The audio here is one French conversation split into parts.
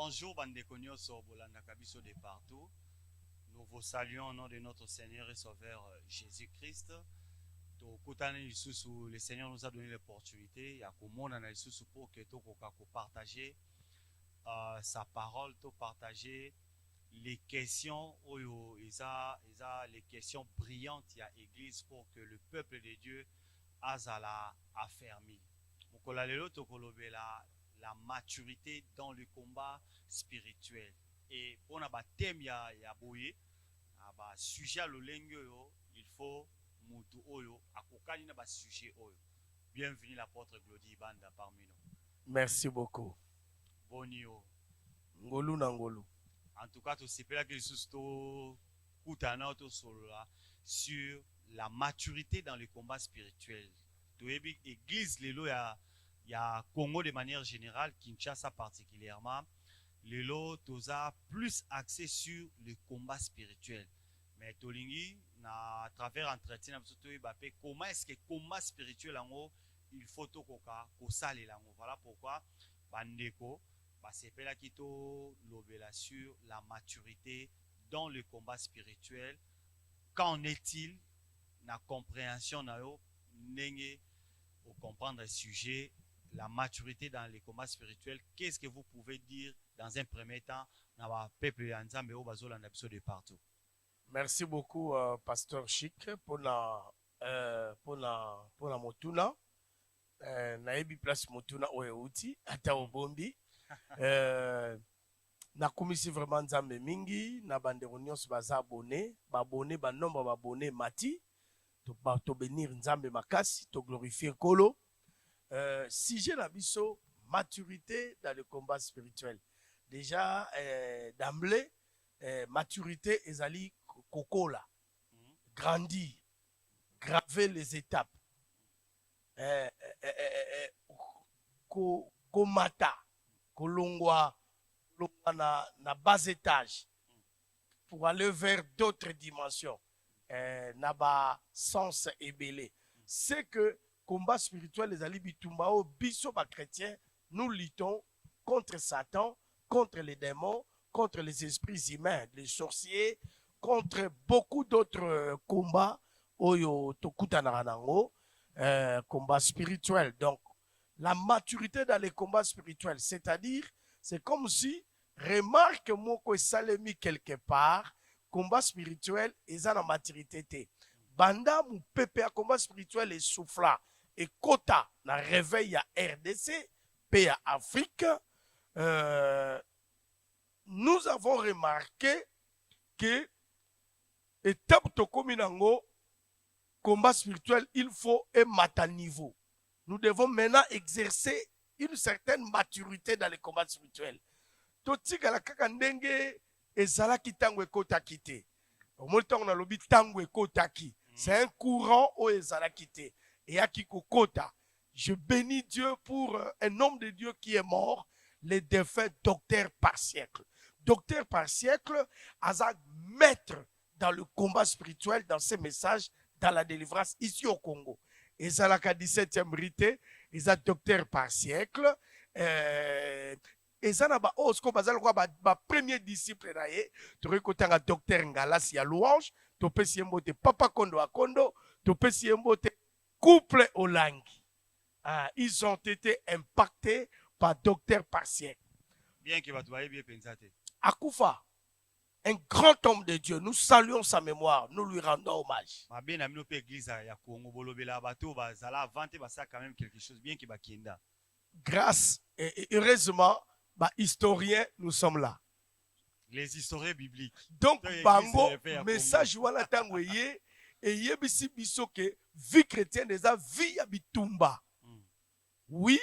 Bonjour, Bandeko Nyonso, Bolanda Kabiso de partout. Nous vous saluons au nom de notre Seigneur et Sauveur Jésus-Christ. Le Seigneur nous a donné l'opportunité, il y a pour que nous partager sa parole, de partager les questions, les questions brillantes il y a l'église pour que le peuple de Dieu azala affermi. La maturité dans le combat spirituel. Et pour un thème ya boye, sujet à l'olengyo, il faut mutu oyo akokani na ba sujet oyo. Bienvenue l'apôtre Glody Banda parmi nous. Merci beaucoup. Bonio. Ngolu na ngolu. En tout cas, tu sais pas que susto kutana to solola sur la maturité dans le combat spirituel. Tu es église lelo il y a Congo de manière générale, Kinshasa particulièrement, lelo toza plus axé sur le combat spirituel. Mais tolingi à travers entretien comment est-ce que combat spirituel en il faut to koka kosale lango. Voilà pourquoi bandeko basepela kito lobela sur la maturité dans le combat spirituel. Qu'en est-il na compréhension na yo nenge pour comprendre le sujet, la maturité dans les combats spirituels? Qu'est-ce que vous pouvez dire dans un premier temps dans le peuple de partout? Merci beaucoup, Pasteur Chic, pour la motuna. Naebi place motuna outi ata obombi. Na komisi vraiment nzambe mingi na bandeko nyonso baza abonné ba nombre ba abonné mati to bénir nzambe makasi to glorifier Kolo. Sujet la biso maturité dans le combat spirituel. Déjà d'emblée maturité ezali kokola, grandir, graver les étapes, komata, kolongwa na bas étage pour aller vers d'autres dimensions. Na ba sens ebele. C'est que combat spirituel les ali bitumba o biso ba chrétiens, nous luttons contre Satan, contre les démons, contre les esprits humains, les sorciers, contre beaucoup d'autres combats oyo tokutana nango, combat spirituel. Donc la maturité dans les combats spirituels, c'est-à-dire c'est comme si remarque moko salemi quelque part combat spirituel eza na maturité te. Banda mu pepe a combat spirituel et souffla et kota na réveil à RDC, pays à Afrique, nous avons remarqué que étape to kominango combat spirituel, il faut un matin niveau. Nous devons maintenant exercer une certaine maturité dans les combats spirituels. Totika la kaka ndenge ezalaki tango ekotaki te. Au temps on a lobi tango ekotaki. C'est un courant au ezalaki te. Et à Kikokota, je bénis Dieu pour un homme de Dieu qui est mort, les défunts docteur par siècle. Docteur par siècle, Azak maître dans le combat spirituel, dans ses messages, dans la délivrance ici au Congo. Et ça la 17e rité, ils ont docteur par siècle. Et ça n'a pas osko bazal quoi ba premier disciple naé, tu reconnais un docteur Ngalas ya louange, tu peux si mbote papa kondo a kondo, tu peux si mbote couple au langue. Ils ont été impactés par docteur par siècle. Bien que vous bien pensé. Akoufa, un grand homme de Dieu, nous saluons sa mémoire, nous lui rendons hommage. Grâce et heureusement, historiens, nous sommes là. Les historiens bibliques. Donc, bango, message voilà tangoye et yebisi bisoke vie chrétienne des vie abitumba. Oui,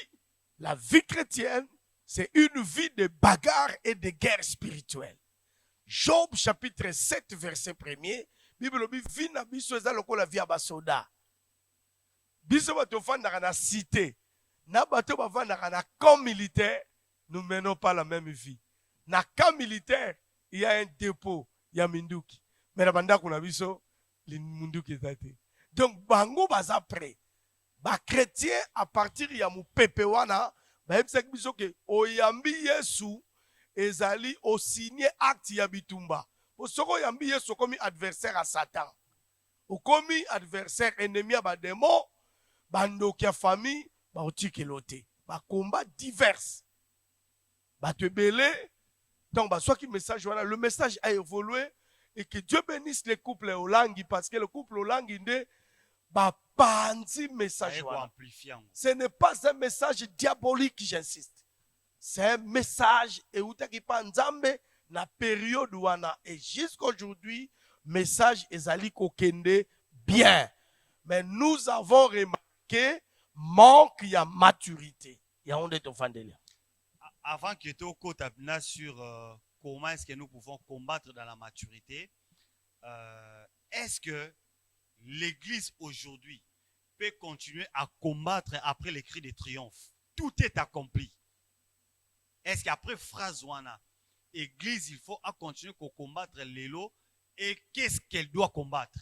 la vie chrétienne, c'est une vie de bagarre et de guerre spirituelle. Job chapitre 7 verset 1er, Bible dit vie na biso eza lokola vie abasoda. Biso bato fandaka na cité, na bato bavandaka na camp militaire, nous menons pas la même vie. Na camp militaire, il y a un dépôt, il y a minduki. Mais na bandako na biso, li minduki ezate. Donc bango baza prêt. Ba chrétien à partir ya mu pepe wana, ba yebisaki biso ke oyambi Yesu ezali osigné acte ya bitumba. Soko yambi yesu okomi adversaire à Satan. Okomi adversaire ennemi ya badémon, bandoki ya famille, baotikelo te. Ba combat divers. Bato ebele, donc baswaki message wana, le message a évolué et que Dieu bénisse les couples olangi parce que le couple olangi nde ba pandi message wana. Ce n'est pas un message diabolique, j'insiste. C'est un message eutaki pa nzambe na période wana et jusqu'aujourd'hui message ezali kokende bien. Mais nous avons remarqué manque ya maturité. Ya onde to fandelia. Avant que tu aies sur comment est-ce que nous pouvons combattre dans la maturité, est-ce que l'Église aujourd'hui peut continuer à combattre après les cris de triomphe? Tout est accompli. Est-ce qu'après phrase wana, Église, il faut continuer à combattre l'élo et qu'est-ce qu'elle doit combattre?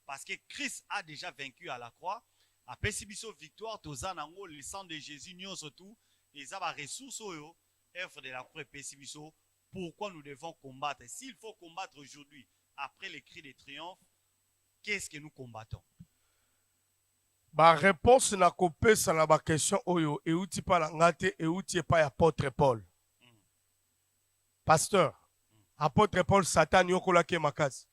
Parce que Christ a déjà vaincu à la croix. Après si biso victoire, tozanango le sang de Jésus nyon surtout, les aba ressources oyo, œuvre de la croix biso. Pourquoi nous devons combattre? S'il faut combattre aujourd'hui, après les cris de triomphe, qu'est-ce que nous combattons? Ba réponse na kopesa na ba question oyo euti pa la ngate euti pa apôtre Paul. Pasteur, apôtre Paul Satan yokola ke makasi.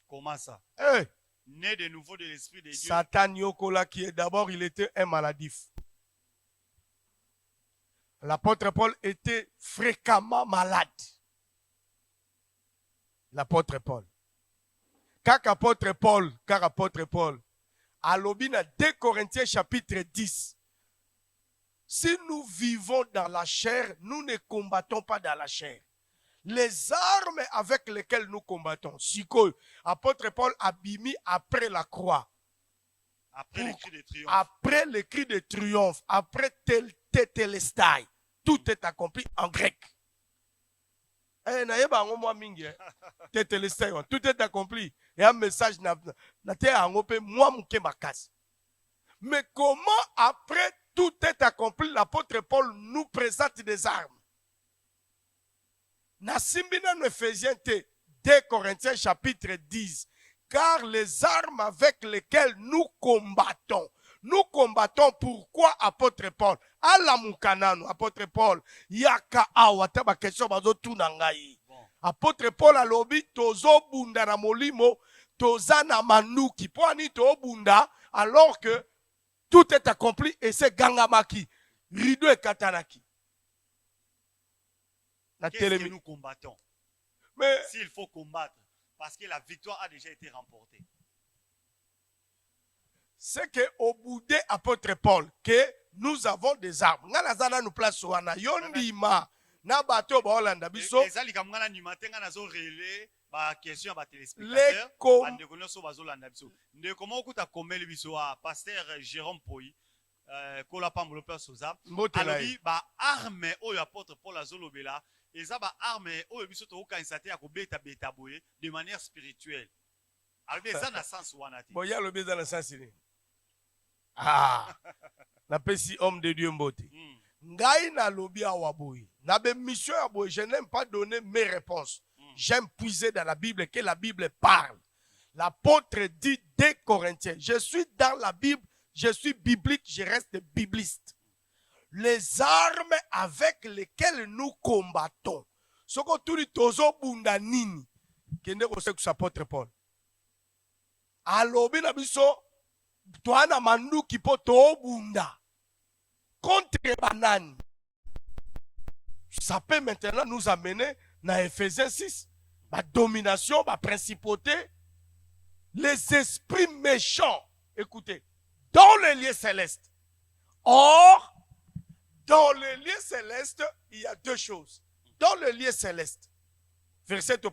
Comment ça? Hey. Né de nouveau de l'esprit de Dieu. Satan yokola qui d'abord il était un maladif. L'apôtre Paul était fréquemment malade. L'apôtre Paul. Car apôtre Paul, à l'obina 2 Corinthiens chapitre 10. Si nous vivons dans la chair, nous ne combattons pas dans la chair. Les armes avec lesquelles nous combattons, siko, apôtre Paul abimi après la croix. Après les cris de triomphe. Après les cris de triomphe, après Tetelestai, tout est accompli en grec. Tout est accompli. Et un message mais comment après tout est accompli, l'apôtre Paul nous présente des armes? Nasimbina no Ephésiens 2 Corinthiens chapitre 10. Car les armes avec lesquelles nous combattons pourquoi apôtre Paul? Ala mukanano apôtre Paul yaka awata ba question bazo tuna ngai. Apôtre Paul alobi tozo bunda na molimo toza na manuki. Poani to bunda alors que tout est accompli et c'est gangamaki. Rideau et katanaki. Qu'est-ce que nous combattons? Mais s'il faut combattre, parce que la victoire a déjà été remportée. C'est qu'au bout de apôtre Paul, que nous avons des armes. Nous nous place wana yondima na bato ba Hollanda biso. Ezali kamngana ni matenga nazo relais ba question ba téléspectateurs. Bande konoso bazolanda biso. Nde comment okuta komeli biso a pasteur Jérôme Poi. Kola pambo pe soza. Alors ba arme oyo apôtre Paul azolobela. Eza ba arme oyo biso to kanisa te ya kobeta beta boye de manière spirituelle. Alors eza na sens wana te. Boya lobi eza na sens ni. Ah. Na pesi homme de Dieu mbote. Ngai na lobi awaboy. Na be mission aboy, je n'aime pas donner mes réponses. J'aime puiser dans la Bible que la Bible parle. L'apôtre dit 2 Corinthiens, je suis dans la Bible, je suis biblique, je reste bibliste. Les armes avec lesquelles nous combattons. Soko turi tozo bunda nini. Kende kose apôtre Paul. Alobi na biso toana manduki po to bunda. Contre banane. Ça peut maintenant nous amener dans Ephésiens 6. La domination, la principauté. Les esprits méchants. Écoutez. Dans les lieux célestes. Or, dans les lieux célestes, il y a deux choses. Dans le lieu céleste. Verset au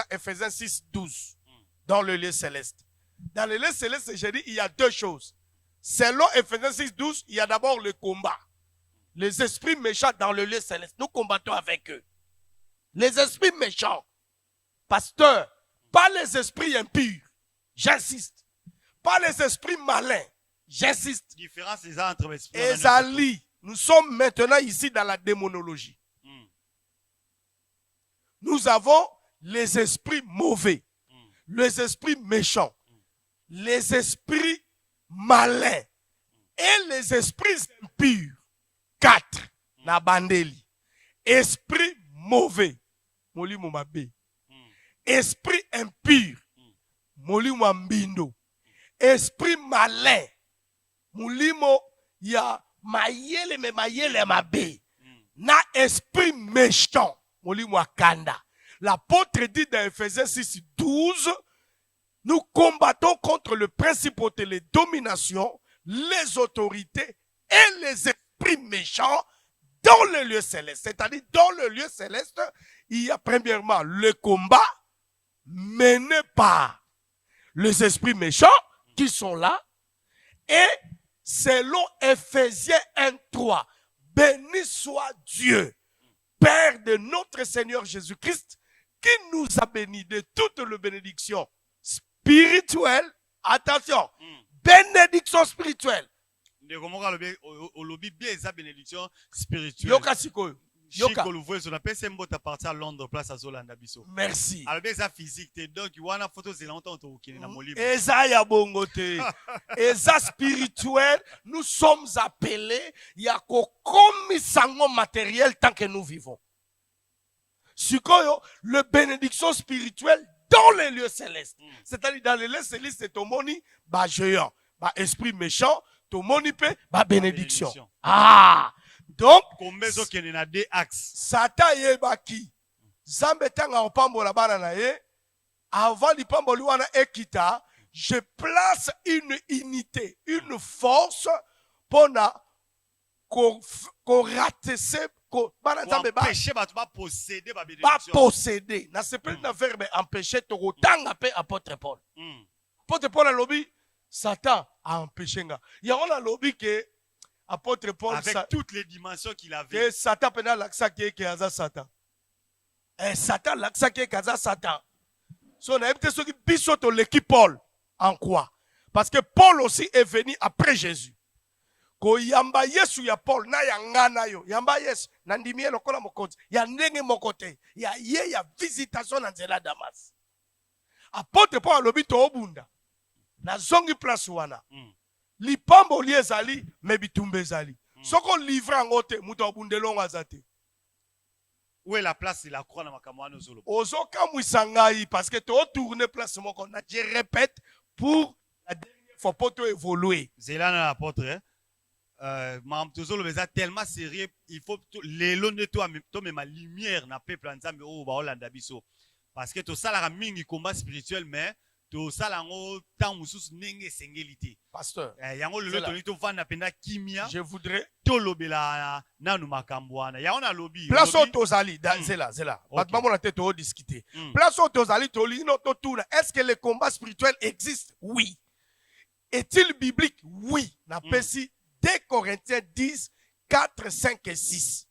Ephésiens 6, 12. Dans le lieu céleste. Dans le lieu céleste, j'ai dit, il y a deux choses. Selon Ephésiens 6, 12, il y a d'abord le combat. Les esprits méchants dans le lieu céleste, nous combattons avec eux. Les esprits méchants, pasteur, pas les esprits impurs, j'insiste. Pas les esprits malins, j'insiste. Différence entre les esprits. Ezali, nous sommes maintenant ici dans la démonologie. nous avons les esprits mauvais, les esprits méchants, les esprits malins et les esprits impurs. 4. Na bandeli. Esprit mauvais. Molimo mabe. Esprit impur. Molimo mbindo. Esprit malin. Molimo ya mayele me mayele mabe. Na esprit méchant. Molimo kanda. L'apôtre dit dans Ephésiens 6, 12, nous combattons contre le principauté, les dominations, les autorités et les esprits méchants dans le lieu céleste. C'est-à-dire, dans le lieu céleste, il y a premièrement le combat mené par les esprits méchants qui sont là. Et selon Ephésiens 1:3, béni soit Dieu, Père de notre Seigneur Jésus-Christ, qui nous a bénis de toute la bénédiction spirituelle. Attention, bénédiction spirituelle. Bénédiction spirituelle. Yoka sikoyo. Yoka. Merci. Eza ya bongote. Eza spirituel. Nous sommes appelés. Ya kokomi sango matériel tant que nous vivons. Sikoyo, le bénédiction spirituelle dans les lieux célestes. C'est-à-dire dans les lieux célestes, c'est ton moni, bah géant, bah esprit méchant, ton moni pe, bah bénédiction. Ah! Donc, Satan yebaki. Zambe tanga opambola bana na ye. Avant l'ipamboli wana ekita, je place une unité, une force pour na ratisser, posséder. Na se peut na verbe empêcher to tanga pe apôtre Paul. Apôtre Paul a lobby, Satan a empêché nga. Il y a un lobby que apôtre Paul avec toutes les dimensions qu'il avait. Et Satan pena laksa qui est Satan. Et Satan laksa qui est Satan. So na ebte soki biso to l'équipe Paul en quoi? Parce que Paul aussi est venu après Jésus. Ko yamba Yesu ya Paul na yanga na yo. Yamba Yesu na ndimie lokola mokonzi. Ya ndenge mokote. Ya ye ya visitation na nzela Damas. Apôtre Paul alobi to obunda. Na zongi place wana. Lipambo liezali me bitumbe ezali. Soko livre en te muto obundelongo azate. Où est la place de la croix dans makamwano zolo? Ozoka mwisangai parce que to tourner place moko na je répète pour la dernière fois pour to évoluer. Zélana l'apôtre mam tozolo beza tellement sérieux, il faut lelo ne to même ma lumière na peuple nzambe o ba olanda biso parce que to sala mingi combat spirituel mais to sala ngo tant mususu nenge sengelité. Pasteur, yango lelo to lito vanda penda kimia. Je voudrais to lobela nanu makambwana. Ya ona lobi. Place au tozali zela. Batmamo na tete o discuter. Place au tozali to lino to tourna. Est-ce que le combat spirituel existe? Oui. Est-il biblique? Oui. Na pesi 2 Corinthiens 10, 4, 5 et 6.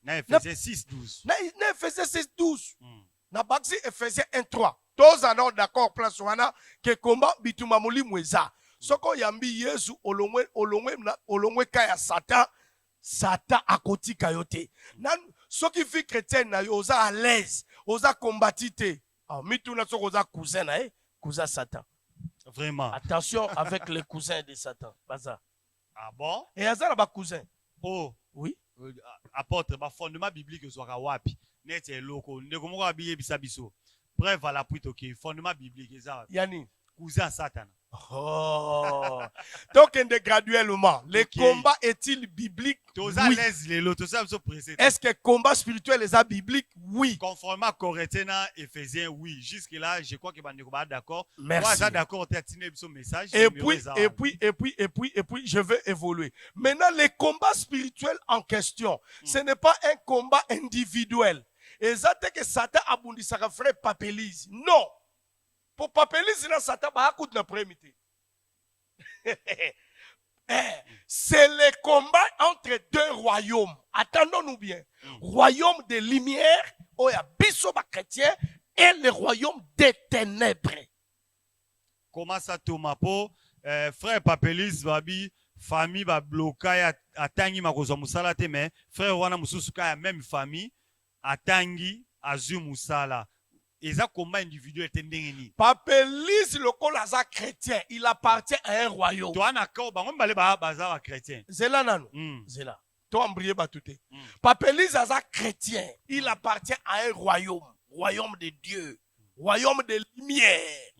Na Ephésiens 6, 12. Na Ephésiens 6, 12. Na baxi Ephésiens 1, 3. Tous en d'accord place wana que combat bituma mulimu eza. Soko yambi Yesu olongwe kaya Satan akoti kayote. Nan soki fi chrétien na yo oza à l'aise, oza combatite. Ah mituna soko oza cousin na cousin Satan. Vraiment. Attention avec les cousins de Satan. Baza. Ah bon? Et azala ba cousin. Oh. Oui. Apôtre ba fondement biblique zwaka wapi? Nete loko ndeko moko abiye bisabiso. Preuve à l'appui toke fondement biblique eza. Yani cousin Satan. Oh. Donc, graduellement, le combat est-il biblique? Oui. Est-ce que le combat spirituel est biblique? Oui. Conformément à Corinthiens, Ephésiens, oui. Jusque-là, je crois que vous êtes d'accord. Merci. D'accord, message. Et puis, je vais évoluer. Maintenant, le combat spirituel en question, ce n'est pas un combat individuel. Et ça, c'est que Satan a bondi sa frère papélise. Non. Pour papélise, Satan va écouter la première. C'est le combat entre deux royaumes. Attendons-nous bien. Royaume de lumière, où il y a bisoba chrétien, et le royaume des ténèbres. Comment ça, Thomas Po, frère papélise, babi, famille va bloquer à Tangi Makozo Musalate, mais frère Wana Mususuka, même famille, à Tangi, azui musala. Eza combat individuel tendengeni. Pape Élise lokola aza chrétien, il appartient à un royaume. Toi na ka bango mbale ba baza ba chrétien. Zela nano. Zela. Toi embrié batouté. Pape Élise aza chrétien, il appartient à un royaume, royaume de Dieu, royaume de lumière.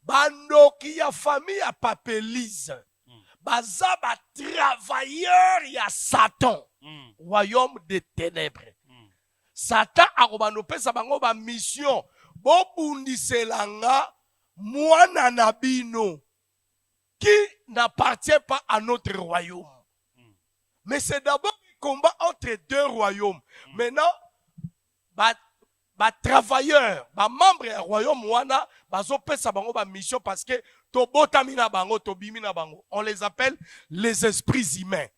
Bandoki ya famille ya Pape Élise. Baza ba travailleur ya Satan, royaume des ténèbres. Satan akobandopesa bango ba mission bobundiselanga mwana na bino qui n'appartient pas à notre royaume. Mais c'est d'abord un combat entre deux royaumes. Maintenant, travailleurs, membres du royaume wana bazopesa bango ba mission parce que tobotamina bango, tobimina bango. On les appelle les esprits humains.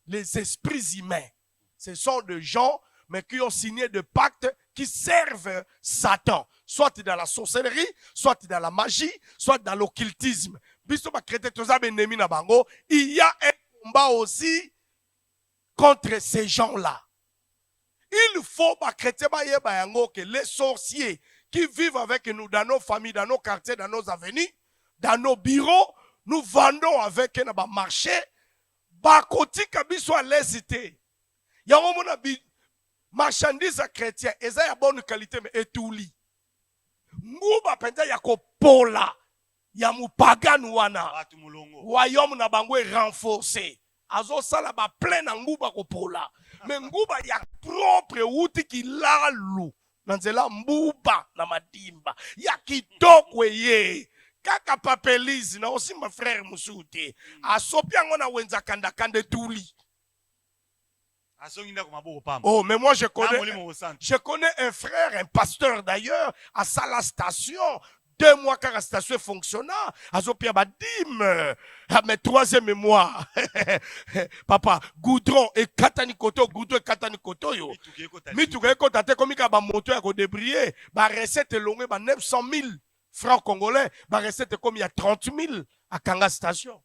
Les esprits humains. Ce sont des gens mais qui ont signé des pactes qui servent Satan, soit dans la sorcellerie, soit dans la magie, soit dans l'occultisme. Il y a un combat aussi contre ces gens-là. Il faut que les sorciers qui vivent avec nous dans nos familles, dans nos quartiers, dans nos avenues, dans nos bureaux, nous vendons avec eux dans le marché, il y a un marchandise chrétien, eza ya bonne qualité mais etuli. Nguba penza ya kopola ya mupaganu wana. Royaume na bango renforcé. Azo sala ba plein na nguba kopola. Mais nguba ya propre uti kilalu. Nanzela mbuba na madimba. Ya kitoko ye. Kaka Pape Élise na aussi ma frère Musuti. Asopia ngona wenza kanda kande tuli. Oh, mais moi je connais un frère, un pasteur d'ailleurs, à la station. 2 mois quand la station fonctionna, à Zopia Badim, à mes 3e mois. Papa, Goudron et Katanikoto, Goudron et Katanikoto, yo. Mituke kotate komika ba moto ya ko débrier, ba recette longue ba 900 000 francs congolais, ba recette comme il y a 30 000 à Kanga station.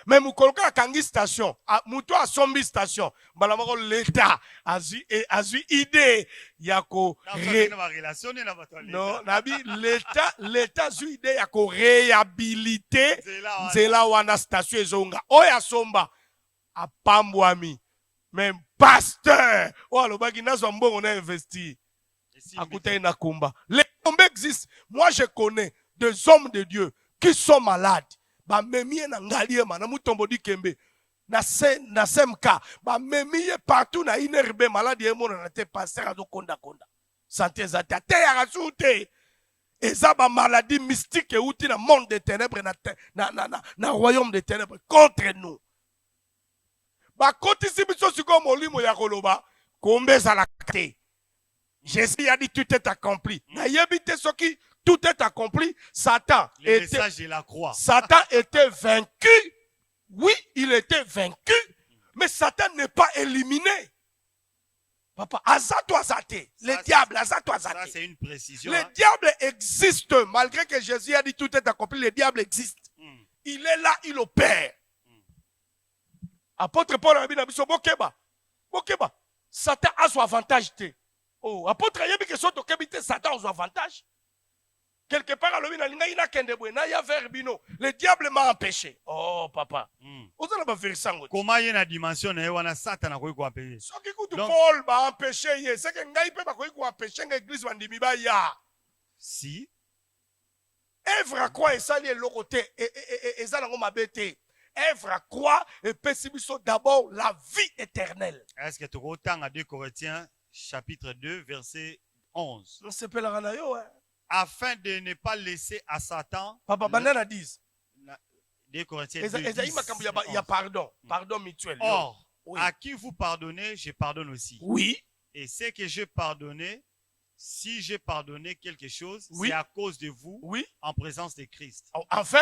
Mais mukoloka kangi station, muto a sombi station, balamako l'État a eu idée yako non, nabi l'État a eu idée yako réhabiliter zela wana station ezonga. Oya somba a pambwami. Mais pasteur, oh alobaki nazo mbongo na investi. Akuta ina kumba. Les tombes existent. Moi je connais des hommes de Dieu qui sont malades. Ba memie na ngaliema na mutombo di kembe na semka ba memie partout na inerbe malade emona na te passer azo konda santé zata te ya rasute eza ba maladie mystique euti na monde des ténèbres na royaume des ténèbres contre nous ba kotisi biso siko molimo ya koloba kombeza la te. Jésus a dit tout est accompli na yebite soki tout est accompli. Satan était vaincu. Oui, il était vaincu. Mais Satan n'est pas éliminé. Papa, azato azate. Le diable, azato azate. Ça, c'est une précision. Le diable existe. Malgré que Jésus a dit tout est accompli, le diable existe. Il est là, il opère. Apôtre Paul a dit, Bokeba. Satan a son avantage. Oh, apôtre Yebi que soit au Satan a son avantage. Quelque part, le diable m'a empêché. Oh, papa. Comment il y a une dimension de Satan? Paul m'a empêché. C'est que l'église si. Èvre à quoi est sali et l'autre et zalango mabete. Èvre à quoi et pessibiso d'abord la vie éternelle. Est-ce que tu retends à 2 Corinthiens chapitre 2 verset 11? Non, c'est pas la ranayo, hein. Afin de ne pas laisser à Satan. Papa, banana 10. 2 Corinthiens 2, il y a pardon mutuel. Or, oui. À qui vous pardonnez, je pardonne aussi. Oui. Et ce que j'ai pardonné, si j'ai pardonné quelque chose, oui. C'est à cause de vous, oui. En présence de Christ. Enfin,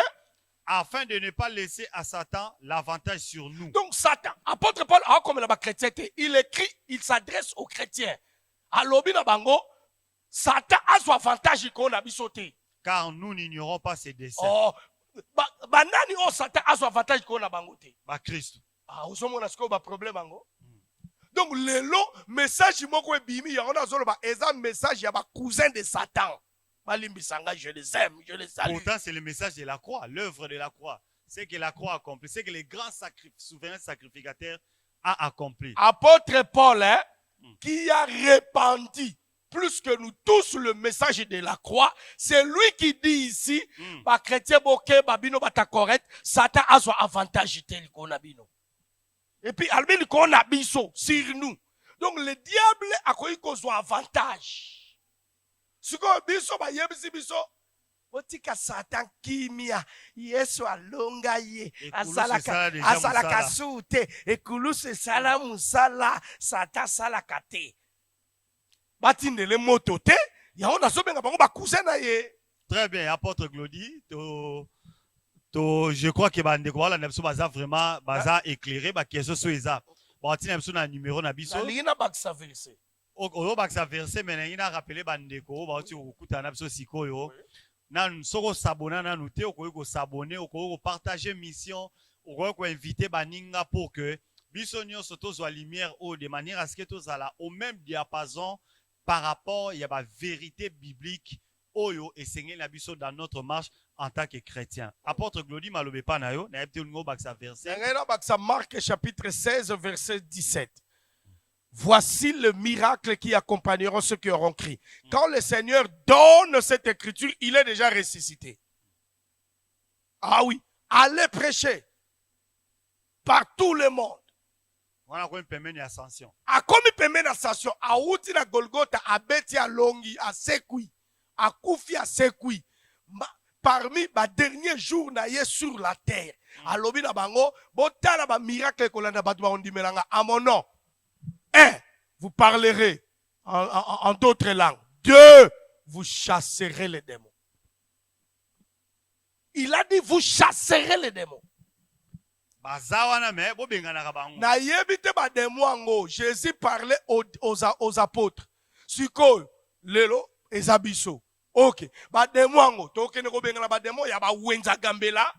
afin de ne pas laisser à Satan l'avantage sur nous. Donc Satan, apôtre Paul, comme la chrétien, il écrit, il s'adresse aux chrétiens. À l'obina bango, Satan a son avantage qu'on a bisoté. Car nous n'ignorons pas ses desseins. Oh, banani o Satan a son avantage qu'on a bangoté. Christ. Ah, vous avez un problème bango. Donc, le message, moko ebimi, ya on a zolo ba, eza message, ya ba cousin de Satan. Balimbisanga, je les aime, je les salue. Pourtant, c'est le message de la croix, l'œuvre de la croix. C'est que la croix a accompli, c'est que le grand souverain sacrificateur a accompli. Apôtre Paul, hein, qui a répandu plus que nous tous le message de la croix, c'est lui qui dit ici, ba chrétien boke, babino bata correct, Satan a son avantage tel qu'on a bino. Et puis, albin qu'on a biso sur nous. Donc, le diable a quoi qu'on soit avantage. Ce qu'on biso, ba yebisi biso, otika Satan kimia, Yesu alonga ye, asala kasute, ekulu se sala musala, Satan sala kate. Batinde le moto te, ya on a sobenga bango ba cousin na ye. Très bien, apôtre Glody, je crois que bande ko la nebso baza vraiment baza éclairé ba question so eza. Ba tina nebso na numéro na biso. Alina baksa verset. O baksa verset mais ina rappeler bande ko ba oti okuta na biso sikoyo. Na soko s'abonner na nous te ko s'abonner ko partager mission, ko inviter baninga pour que biso nyonso tozwa lumière de manière à ce que tozala au même diapason par rapport, il y a la vérité biblique oyo et seigneur la biso dans notre marche en tant que chrétien. Apôtre Glody malobe pa na yo, na yebte ngo baksa verset. Na baksa Marc chapitre 16 verset 17. Voici le miracle qui accompagneront ceux qui auront crié. Quand le Seigneur donne cette écriture, il est déjà ressuscité. Ah oui, allez prêcher par tout le monde. On a quoi permis d'ascension. A comme permet d'ascension, a outi na Golgotha, a beti a longi, a sekui, a koufi a sekui. Parmi les derniers jours na ye sur la terre. A lobi na bango, botala ba miracle kolanda batu ba ondimelanga à mon nom. 1, vous parlerez en d'autres langues. 2, vous chasserez les démons. Il a dit, vous chasserez les démons. Na yebite ba démons, Jésus parlait aux apôtres. Siko, lelo, ezabiso. Ok. Ba démons, to kene ko bengana ba démons, ya ba wenza gambela.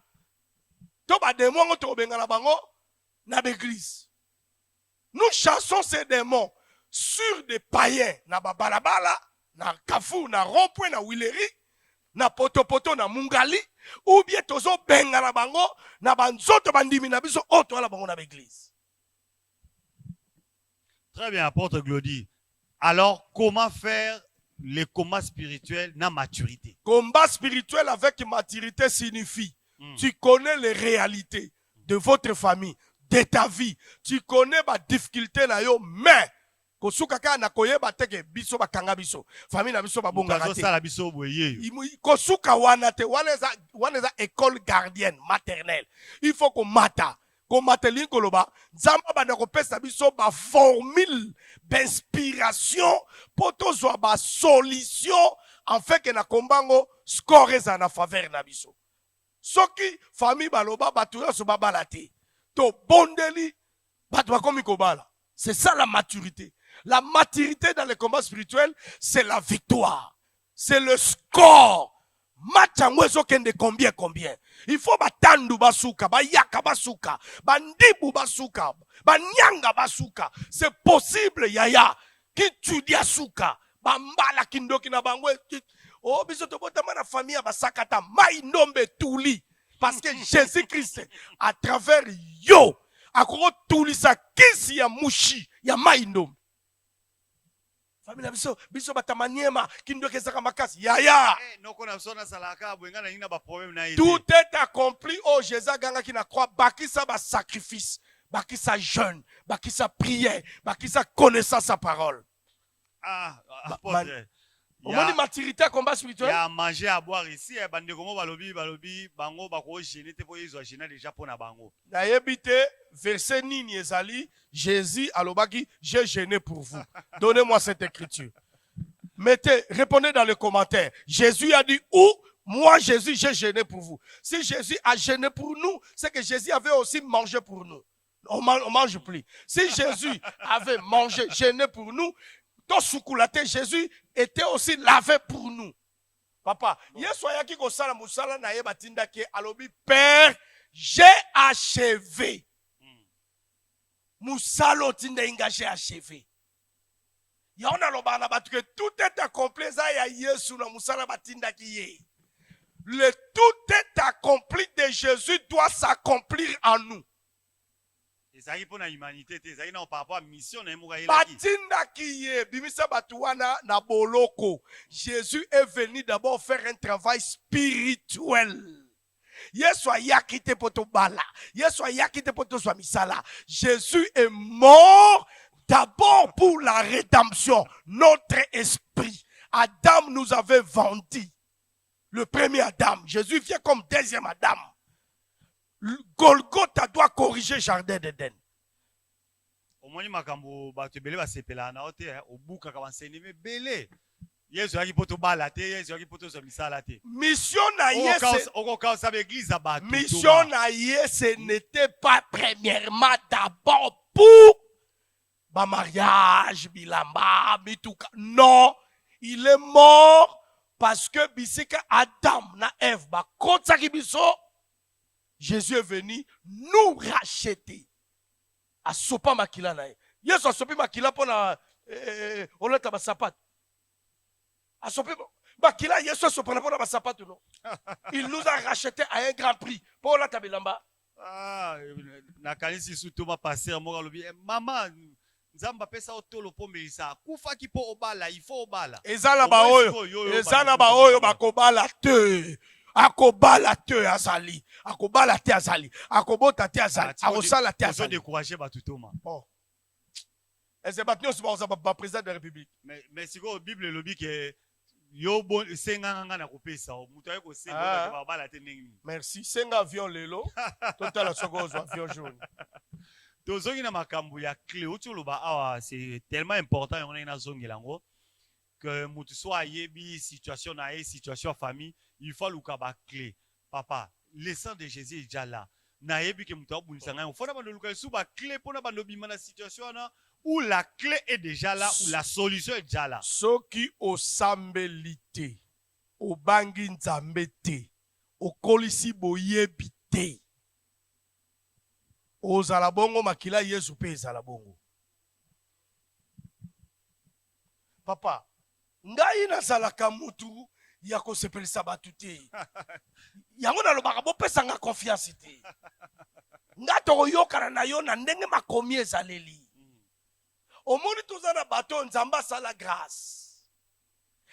To ba démons, to bengana bango, na l'église. Nous chassons ces démons sur des païens, na balabala, na Kafou, na Rond-Point, na Wileri, na Poto, na Mungali, ou bien tozo benga na bango, na banzoto bandimi na biso, oto ala bango na l'église. Très bien, apôtre Glody. Alors, comment faire les combats spirituels dans maturité? Combat spirituel avec maturité signifie, tu connais les réalités de votre famille, de ta vie. Tu connais ma difficulté na yo, mais kosuka ka na koyeba teke biso bakanga biso. Famille na biso babonga rate. Kosuka wana te, wana eza école gardienne maternelle. Il faut qu'on mata. Qu'on matelin koloba, nzamba bana kopesa biso ba formule d'inspiration pour tozwa ba solution en fait que na kombango score za na faveur na biso. Soki famille baloba batuya so babala te. To bondeli, c'est ça la maturité. La maturité dans les combats spirituels, c'est la victoire. C'est le score. Matchamwezo kende combien. Il faut batandu basuka, bayaka basuka, bandibu basuka, banyanga basuka. C'est possible yaya. Qui tu dis asuka, bambala kindoki na bangwe. Oh bisoto botama na famille basakata mai nombe tuli. Parce que Jésus-Christ, à travers yo, a tout lisa kisi ya mushi, ya maïnom. Famille biso batamaniema, kindo kesaka makasi, ya. Tout est accompli, oh Jésus ganga qui na croit, bakisa ba sacrifice, bakisa jeûne, bakisa prière, bakisa connaissance sa parole. Ah, apôtre. Il y a maturité à combat spirituel. Il y a à manger, à boire ici. Balobi, bango, bako, gêné, te voyez, gêné déjà pour na bango. Na yebite, verset nini ezali, Jésus, alobaki, j'ai gêné pour vous. Donnez-moi cette écriture. Mettez, répondez dans les commentaires. Jésus a dit où? Moi, Jésus, j'ai gêné pour vous. Si Jésus a gêné pour nous, c'est que Jésus avait aussi mangé pour nous. On mange plus. Si Jésus avait mangé, gêné pour nous, Jésus était aussi lavé pour nous. Papa, yesoyaki ko sala musala na ye batinda ke alobi Père, j'ai achevé. musalo tinda engagé achevé. Yaona lobana batu que tout est accompli za ya Yesu na musala batinda kiye. Le tout est accompli de Jésus doit s'accomplir en nous. ezalaki mpo na humanité te ezalaki na par rapport à mission na ye moko ayelaki Batindaki ye bimisa batu wana na boloko. Jésus est venu d'abord faire un travail spirituel. Yesu ayaki te poto bala. Yesu ayaki te poto zwa misala. Jésus est mort d'abord pour la rédemption. Notre esprit. Adam nous avait vendu. Le premier Adam. Jésus vient comme deuxième Adam. Golgotha doit corriger Jardin d'Éden. omoni makambo bato ebele basepelaka na yo te obukaka banseigneme ebele yesu ayaki mpo tobala te yesu ayaki mpo tozwa misala te Mission na ye, okokaosa baeglise ya bato mission na ye, ce n'était pas premièrement d'abord pour ba mariage, bilamba, mituka. Non, il est mort parce que bisika Adam na Ève ba kotsaki biso. Jésus est venu nous racheter. A sopa makila na ye. Yesu a sopi makila pona oleta ba sapato. A sopi makila Yesu a sopa na pona ba sapato non. Il nous a racheté à un grand prix. Pour oleta bilamba. Ah, nakanisi su toma passer moko alobi mama nzambe apesa otolo mpo melisa akufaki mpo obala il faut obala ezala ba oyo bakobala te. Akobala te azali. Akobala te azali. Akobota te azali. Akosala te azali. décourager batutoma. Oh. Et c'est battu aussi par président de la République. Mais si la Bible lobi que yo bon senganga na kopesa mutu aye ko senga ba bala te ningi. Merci. Senga avion lelo. Total la seconde avion jaune. Tozongi na makambo ya clé otoloba awa c'est tellement important on est na zongela ngo que mutu soit yebi situation na ye situation famille il faut luka ba clé. Papa, le sang de Jésus est déjà là. Na yebi ke mutu abunisa ngai. Il faut na ba luka sous ba clé pour na ba lobima na situation na où la clé est déjà là, où la solution est déjà là. Ceux qui au sambelité, au bangi nzambete, au kolisi boyebite, au zalabongo makila yesu pe zalabongo. Papa, ngai na zalaka mutu ya ko sepelisa batu te. Yango na lobaka bo pesanga confiance te. Nga to yokana na yo na ndenge makomi ezaleli. Omoni tozana bato nzamba sala grâce.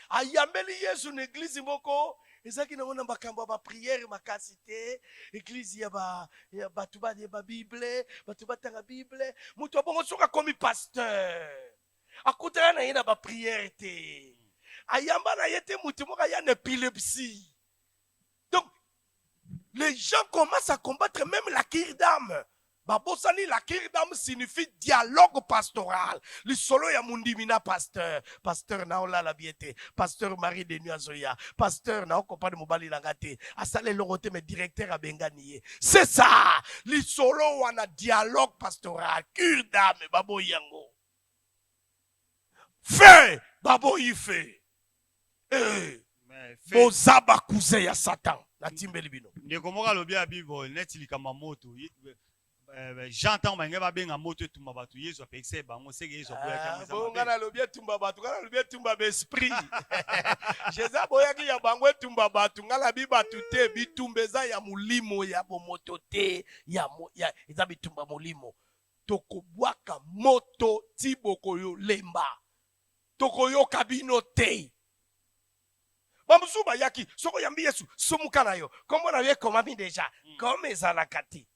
Ayambeli Yesu na église moko ezaki na mona makambo ba prière makasi te. Église ya batu ba Bible, batu batanga Bible. Mutu abongo soka komi pasteur. Akutana na yena ba prière te. Ayamba na yete mutu moka ya na épilepsie. Donc les gens commencent à combattre même la kir d'âme. Babosani la kir d'âme signifie dialogue pastoral. Le solo ya mundimina pasteur. Pasteur na ola la biete. Pasteur Marie de Nuazoya. Pasteur na okopa de mobali langate. Asale lorote me directeur a benganie. C'est ça. Le solo wana dialogue pastoral. Kir d'âme babo yango. Fait babo yife. Bozaba cousin ya Satan. La timbeli bino. Ndeko moka lobi ya Bible neti likama moto. J'entends bange ba benga moto tumba batu Yesu apekse bango seke Yesu boya kama bonga na lobi tumba batu kana lobi tumba esprit. Jésus boya ki ya bango tumba batu ngala bi batu te bitumbeza ya mulimo ya bomoto te ya eza bitumba mulimo. Tokobwaka moto tiboko yo lemba. Tokoyo kabino te. Bamusuba yaki soko yambi Yesu somuka na yo. Comment na ye komami déjà? Comme ezalakati.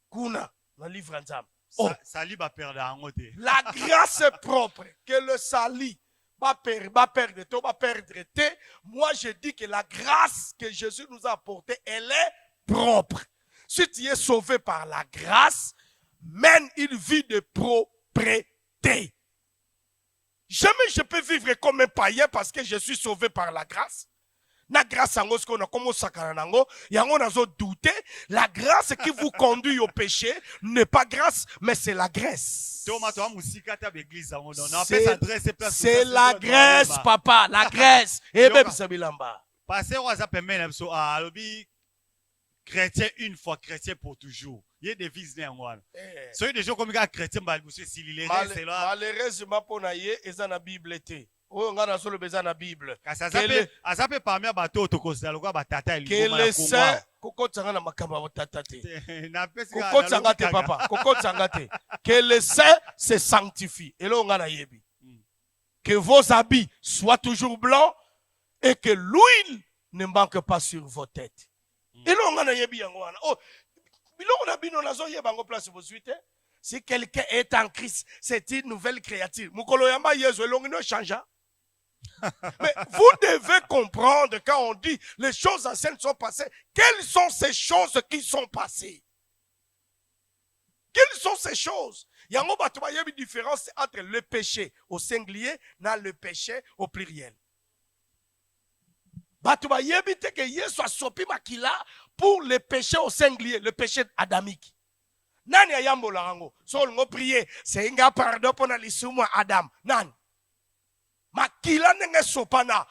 Kuna dans le livre ensemble. Oh, sali ba perdre ango te. La grâce est propre que le sali va perdre te. Moi je dis que la grâce que Jésus nous a apportée, elle est propre. Si tu es sauvé par la grâce, mène une vie de propreté. Jamais je peux vivre comme un païen parce que je suis sauvé par la grâce. Na grâce à nous, na comme sakaranango, yango nazo douter, la grâce qui vous conduit au péché n'est pas grâce, mais c'est la graisse. C'est la graisse, papa, la graisse. Et même sabilamba. Passer au azapemena so alobi chrétien une fois, chrétien pour toujours. Il y a des fils nés en moi. Eh. Soyez des gens comme les chrétiens, s'il les reste, c'est là. Malheureusement pour naïe, ils ont la Bible été. Oh, on a le besoin de la Bible. Ça peut parmi bateau autocostal, quoi, batata, il Que les saints, Koko Tsangana Makamba Tatate. Koko Tsangate, papa. Koko Tsangate. Que les saints se sanctifient. Et là, on a yebi. Que vos habits soient toujours blancs et que l'huile ne manque pas sur vos têtes. Et là, on a yebi. Oh, si quelqu'un est en Christ, c'est une nouvelle créature. Mais vous devez comprendre quand on dit les choses anciennes sont passées, quelles sont ces choses qui sont passées? Quelles sont ces choses? Il y a une différence entre le péché au singulier et le péché au pluriel. Pour le péché au singulier, le péché adamique. Nani ayambo larango. So ngo prier, c'est nga pardon pour na lisumu Adam. Nan. Makila nenge sopana.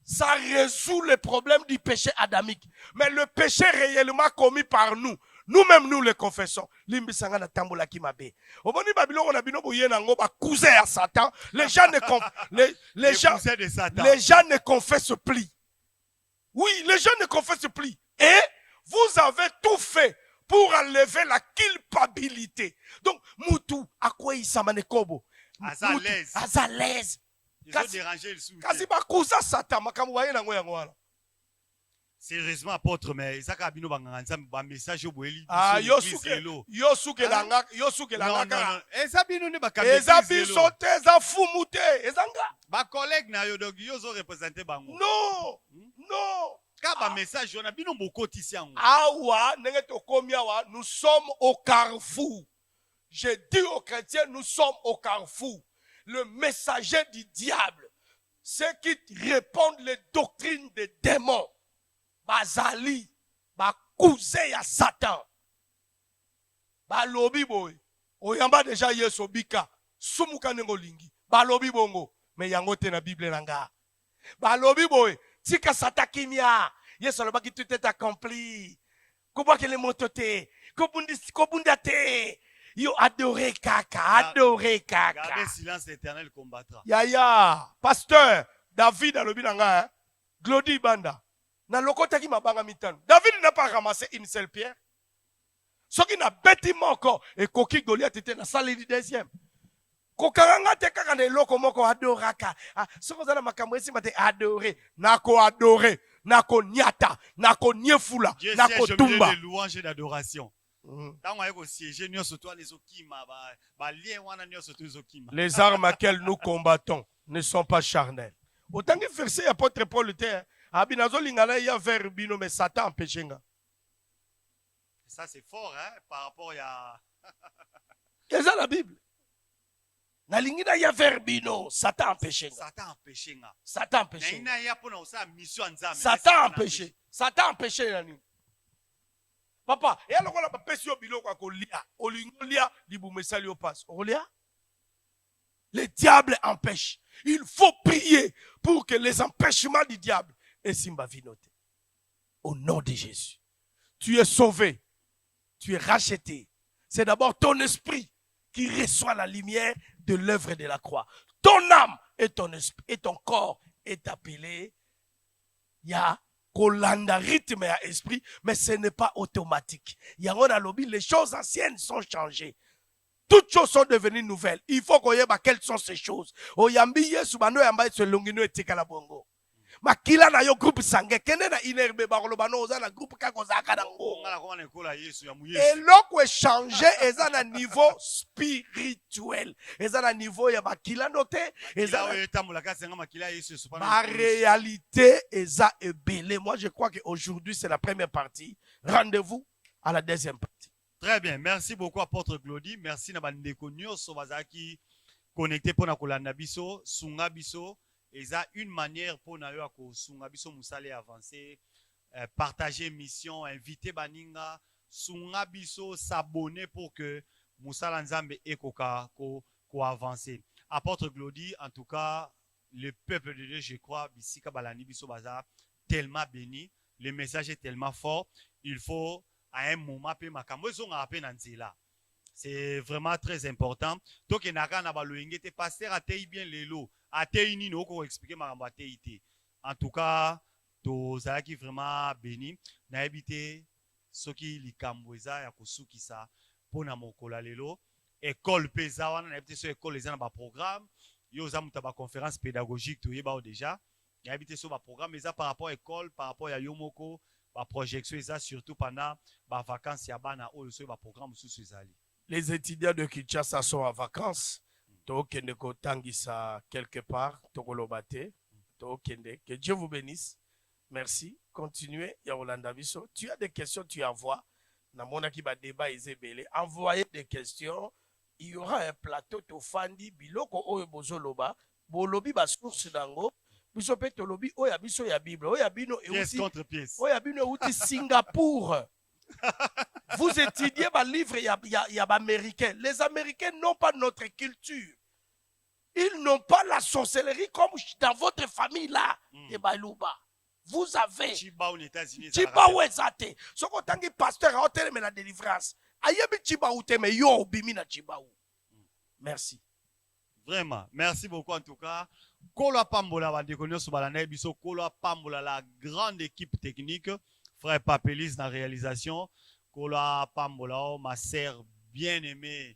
Ça résout le problème du péché adamique. Mais le péché réellement commis par nous, nous-mêmes nous le confessons. Limbi sanga na tambola kimabe. Oboni babilo on a bino boye na ngo ba cousin à Satan. Les gens ne confessent plus. Oui, les gens ne confessent plus. Et vous avez tout fait pour enlever la culpabilité. Donc, Moutou, à quoi il s'amène Kobo? À l'aise. À l'aise. Ils ont dérangé le sou. Sérieusement, apôtre, mais ça a un message au boeli. Ah, yosuke langa. Non. Ezabino ne ba Ezabi sote, ezafumute, ezanga. Ba collègue na yo donc yo zo représenter bango. Non. Kaba message on a bino bokoti ici en. Awa, nenge tokomi awa, nous sommes au carrefour. Je dis aux chrétiens, nous sommes au carrefour. Le messager du diable, ceux qui répondent les doctrines des démons, bazali, ba cousin à Satan, ba lobi boy, oyamba déjà yeso bika, sumuka nengo lingi, ba lobi bongo, mais yango te na Bible nanga, ba lobi boy, tika Satan kimia, yeso le baki tout est accompli, kuba kele motote, kobundate. Yo adoré kaka. Gardez silence, l'Éternel combattra. Ya, pasteur David a lobi nanga, Glody Banda. Na lokota ki mabanga mitano. David n'a pas ramassé une seule pierre. Ce qui n'a bêtiment encore et koki Goliath était na salle du deuxième. Kokaranga te kaka na loko moko adoraka. Soko zana makambo esi mate adoré, nako nyata, nako nyefula, nako tumba. Dieu louanges et d'adoration. Les armes à quelles nous combattons ne sont pas charnelles. Autant que verset apôtre Paul était, mais Satan empêche. Ça c'est fort hein, par rapport à c'est ça la Bible. Nalingina ya verbino, Satan empêche. Satan empêche. Papa, et alors on a pas sur bilo quoi kolia, olingolia libumesali au passe. Olia? Le diable empêche. Il faut prier pour que les empêchements du diable et simba vinote. Au nom de Jésus. Tu es sauvé. Tu es racheté. C'est d'abord ton esprit qui reçoit la lumière de l'œuvre de la croix. Ton âme et ton esprit et ton corps est appelé ya Kolanda rythme à esprit, mais ce n'est pas automatique. Yangon a lobby, les choses anciennes sont changées. Toutes choses sont devenues nouvelles. Il faut qu'on y ait quelles sont ces choses. Oyambi yesu bano yamba se longino etika la bongo. Makila na yo groupe sangue kene na inerbe bakolo bano oza na groupe kako zaka na ngo. Et l'eau changé eza na niveau spirituel. Eza na niveau ya makila note. Ma réalité eza ebele. Moi je crois qu'aujourd'hui c'est la première partie. Rendez-vous à la deuxième partie. Très bien, merci beaucoup apôtre Glody. Merci na bandeko nyonso bazaki connecté pour na kolanda biso, sunga biso. Et ça, une manière pour nous avancer, partager mission, inviter Baninga, Sungabiso, s'abonner pour que Moussala Nzambe et Koka avancer. Apôtre Glody, en tout cas, le peuple de Dieu, je crois, Bisika Balani Biso Baza, tellement béni, le message est tellement fort, il faut à un moment pe makambo ezonga pe na nzela. C'est vraiment très important. Donc naka na baloyenge te pasteur atei bien lelo, atei nini oko expliquer makambo atei te. En tout cas, to zalaki vraiment béni na ebité soki likambo eza ya kosukisa pona mokola lelo. École peza wana na ebité so école eza na ba programme, yo za muta ba conférence pédagogique to yeba déjà. Na ebité so ba programme eza par rapport à école, par rapport à yomoko, ba projection eza surtout pendant ba vacances ya bana o so ba programme sous ezali. Les étudiants de Kinshasa sont en vacances. Tokende kotangisa quelque part, Tokolobate. Tokende. Que Dieu vous bénisse. Merci. Continuez. Yolanda Biso. Tu as des questions, tu envoies. Namona ki ba débat ezebele. Envoyez des questions. Il y aura un plateau tofandi biloko oyo bozoloba. Bolobi ba source dango. Biso pe tolobi oya biso ya Bible. Oya bino Pièce contre pièce. oya bino outi Singapour. Vous étudiez ma livre, il y a américains. Les Américains n'ont pas notre culture. Ils n'ont pas la sorcellerie comme dans votre famille là. Et Balouba. Vous avez. Chiba aux États-Unis. Chiba ou ezate. Ce qu'on tangi pasteur a hôtel mais la délivrance. Ayebi Chiba ou te mais yo bimi na Chiba ou. Merci. Vraiment. Merci beaucoup en tout cas. Kolo Pambola va déconner sur Balanaï Biso. Kolo Pambola, la grande équipe technique. Frère Papelis dans la réalisation. Kola Pambolao, ma sœur bien-aimée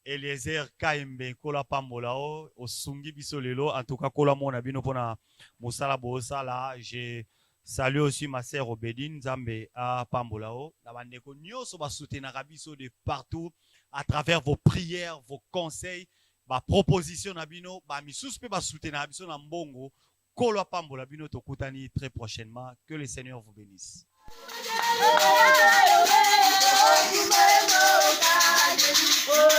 Eliezer Kaimbe, Kola Pambolao, au Sungi Bisolelo. En tout cas, Kola Monabino Pona Moussala Boosala. Je salue aussi ma sœur Obedine Zambe à Pambolao. La bande Nyoso va soutenir Rabiso de partout à travers vos prières, vos conseils, ma proposition Nabino, ma misuspe va soutenir Rabiso Nambongo. Kola Pambola Bino Tokutani très prochainement. Que le Seigneur vous bénisse. Oh,